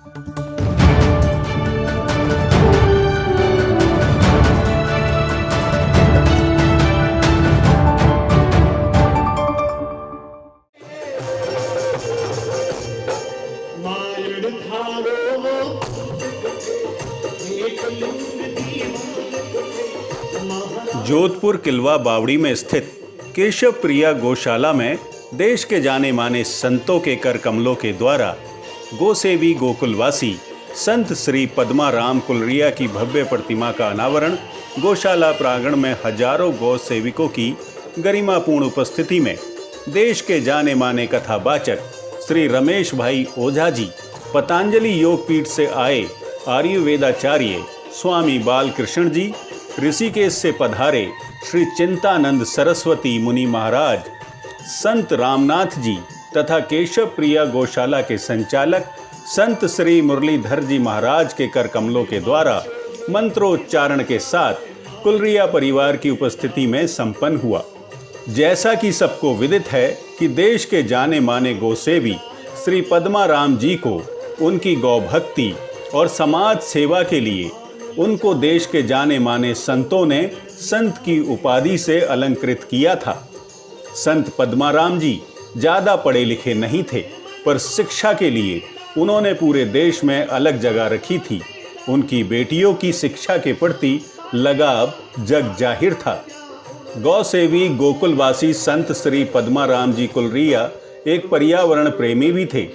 जोधपुर किलवा बावड़ी में स्थित केशव प्रिया गौशाला में देश के जाने माने संतों के कर कमलों के द्वारा गोसेवी गोकुलवासी संत श्री पद्माराम कुलरिया की भव्य प्रतिमा का अनावरण गौशाला प्रांगण में हजारों गौ सेविकों की गरिमापूर्ण उपस्थिति में देश के जाने माने कथावाचक श्री रमेश भाई ओझा जी, पतंजलि योगपीठ से आए आयुर्वेदाचार्य स्वामी बालकृष्ण जी, ऋषिकेश से पधारे श्री चिंतानंद सरस्वती मुनि महाराज, संत रामनाथ जी तथा केशव प्रिया गौशाला के संचालक संत श्री मुरलीधर जी महाराज के कर कमलों के द्वारा मंत्रोच्चारण के साथ कुलरिया परिवार की उपस्थिति में संपन्न हुआ। जैसा कि सबको विदित है कि देश के जाने माने गोसेवी श्री पद्माराम जी को उनकी गौ भक्ति और समाज सेवा के लिए उनको देश के जाने माने संतों ने संत की उपाधि से अलंकृत किया था। संत पद्माराम जी ज़्यादा पढ़े लिखे नहीं थे, पर शिक्षा के लिए उन्होंने पूरे देश में अलग जगह रखी थी। उनकी बेटियों की शिक्षा के प्रति लगाव जग जाहिर था। गौसेवी गोकुलवासी संत श्री पद्माराम जी कुलरिया एक पर्यावरण प्रेमी भी थे।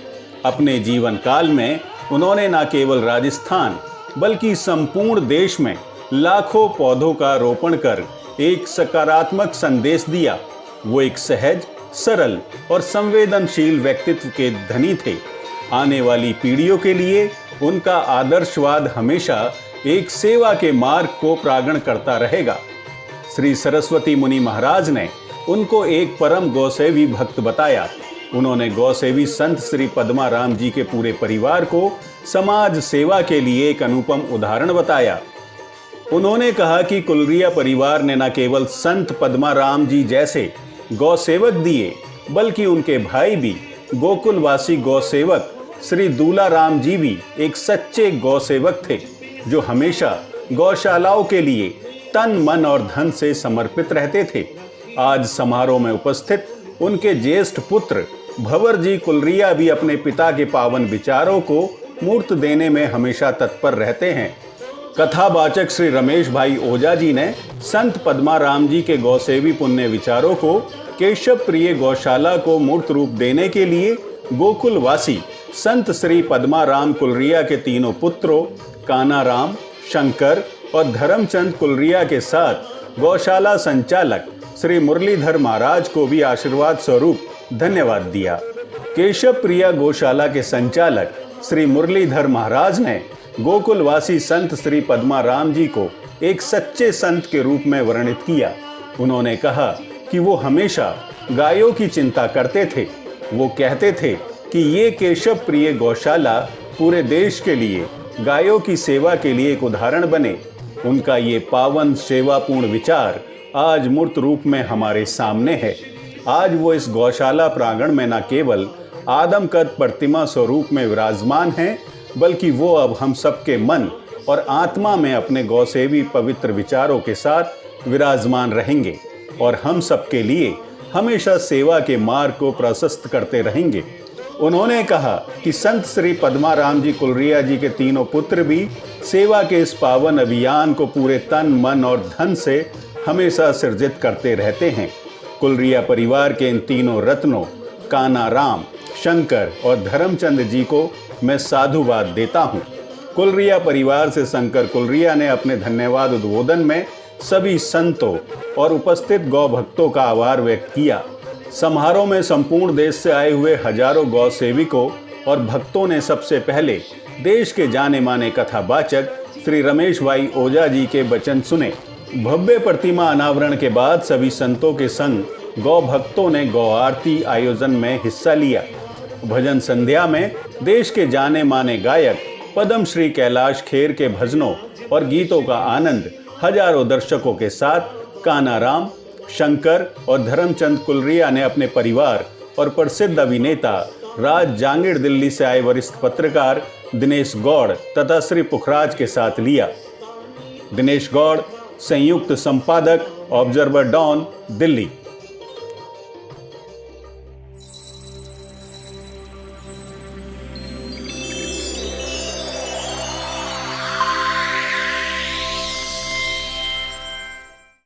अपने जीवन काल में उन्होंने न केवल राजस्थान बल्कि संपूर्ण देश में लाखों पौधों का रोपण कर एक सकारात्मक संदेश दिया। वो एक सहज, सरल और संवेदनशील व्यक्तित्व के धनी थे। आने वाली पीढ़ियों के लिए उनका आदर्शवाद हमेशा एक सेवा के मार्ग को प्रांगण करता रहेगा। श्री सरस्वती मुनि महाराज ने उनको एक परम गौसेवी भक्त बताया। उन्होंने गौसेवी संत श्री पद्माराम जी के पूरे परिवार को समाज सेवा के लिए एक अनुपम उदाहरण बताया। उन्होंने कहा कि कुलरिया परिवार ने न केवल संत पद्माराम जी जैसे गौसेवक दिए, बल्कि उनके भाई भी गोकुलवासी गौसेवक श्री दूलाराम जी भी एक सच्चे गौसेवक थे, जो हमेशा गौशालाओं के लिए तन, मन और धन से समर्पित रहते थे। आज समारोह में उपस्थित उनके ज्येष्ठ पुत्र भंवर जी कुलरिया भी अपने पिता के पावन विचारों को मूर्त देने में हमेशा तत्पर रहते हैं। कथावाचक श्री रमेश भाई ओझा जी ने संत पद्माराम जी के गौसेवी पुण्य विचारों को केशव प्रिय गौशाला को मूर्त रूप देने के लिए गोकुलवासी संत श्री पद्माराम कुलरिया के तीनों पुत्रों कानाराम, शंकर और धर्मचंद कुलरिया के साथ गौशाला संचालक श्री मुरलीधर महाराज को भी आशीर्वाद स्वरूप धन्यवाद दिया। केशव प्रिया गौशाला के संचालक श्री मुरलीधर महाराज ने गोकुलवासी संत श्री पद्माराम जी को एक सच्चे संत के रूप में वर्णित किया। उन्होंने कहा कि वो हमेशा गायों की चिंता करते थे। वो कहते थे कि ये केशव प्रिय गौशाला पूरे देश के लिए गायों की सेवा के लिए एक उदाहरण बने। उनका ये पावन सेवापूर्ण विचार आज मूर्त रूप में हमारे सामने है। आज वो इस गौशाला प्रांगण में न केवल आदमकद प्रतिमा स्वरूप में विराजमान हैं, बल्कि वो अब हम सबके मन और आत्मा में अपने गौसेवी पवित्र विचारों के साथ विराजमान रहेंगे और हम सबके लिए हमेशा सेवा के मार्ग को प्रशस्त करते रहेंगे। उन्होंने कहा कि संत श्री पद्माराम जी कुलरिया जी के तीनों पुत्र भी सेवा के इस पावन अभियान को पूरे तन, मन और धन से हमेशा सृजित करते रहते हैं। कुलरिया परिवार के इन तीनों रत्नों कानाराम, शंकर और धर्मचंद जी को मैं साधुवाद देता हूँ। कुलरिया परिवार से शंकर कुलरिया ने अपने धन्यवाद उद्बोधन में सभी संतों और उपस्थित गौ भक्तों का आभार व्यक्त किया। समारोह में संपूर्ण देश से आए हुए हजारों गौ सेविकों और भक्तों ने सबसे पहले देश के जाने माने कथावाचक श्री रमेश भाई ओझा जी के वचन सुने। भव्य प्रतिमा अनावरण के बाद सभी संतों के संग गौ भक्तों ने गौ आरती आयोजन में हिस्सा लिया। भजन संध्या में देश के जाने माने गायक पद्म श्री कैलाश खेर के भजनों और गीतों का आनंद हजारों दर्शकों के साथ कानाराम, शंकर और धर्मचंद कुलरिया ने अपने परिवार और प्रसिद्ध अभिनेता राज जांगिड़ दिल्ली से आए वरिष्ठ पत्रकार दिनेश गौड़ तथा श्री पुखराज के साथ लिया। दिनेश गौड़, संयुक्त संपादक, ऑब्जर्वर डॉन, दिल्ली।